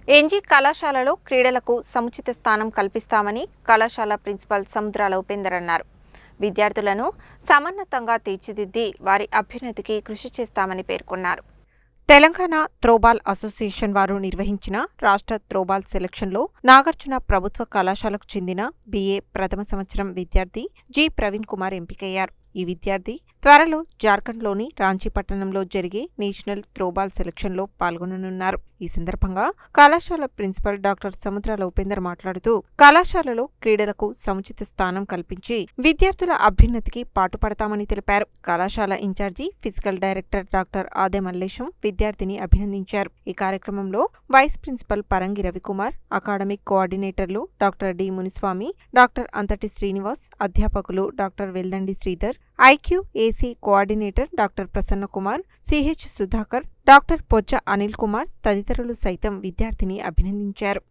NG కళాశాలలో క్రీడలకు సముచిత స్థానం కల్పిస్తామని కళాశాల ప్రిన్సిపల్ సముద్రాల ఉపేందర్ అన్నారు. విద్యార్థులను సమన్నతంగా తీర్చిదిద్ది వారి అభ్యున్నతికి కృషి చేస్తామని పేర్కొన్నారు. తెలంగాణ త్రోబాల్ అసోసియేషన్ వారు నిర్వహించిన రాష్ట్ర త్రోబాల్ సెలక్షన్లో నాగార్జున ప్రభుత్వ కళాశాలకు చెందిన బీఏ ప్రథమ సంవత్సరం విద్యార్థి జి ప్రవీణ్ కుమార్ ఎంపికయ్యారు. ఈ విద్యార్థి త్వరలో జార్ఖండ్లోని రాంచీ పట్టణంలో జరిగే నేషనల్ త్రోబాల్ సెలక్షన్లో పాల్గొననున్నారు. ఈ సందర్భంగా కళాశాల ప్రిన్సిపల్ డాక్టర్ సముద్రాల ఉపేందర్ మాట్లాడుతూ కళాశాలలో క్రీడలకు సముచిత స్థానం కల్పించి విద్యార్థుల అభ్యున్నతికి పాటుపడతామని తెలిపారు. కళాశాల ఇన్ఛార్జి ఫిజికల్ డైరెక్టర్ డాక్టర్ ఆదే మల్లేశం విద్యార్థిని అభినందించారు. ఈ కార్యక్రమంలో vice principal Parangi Ravikumar, academic కోఆర్డినేటర్లు doctor D Muniswamy, doctor Anthati Srinivas, అధ్యాపకులు doctor Veldandi Sridhar, IQAC coordinator doctor Prasanna Kumar, CH Sudhakar, doctor Pocha Anil Kumar తదితరులు సైతం విద్యార్థిని అభినందించారు.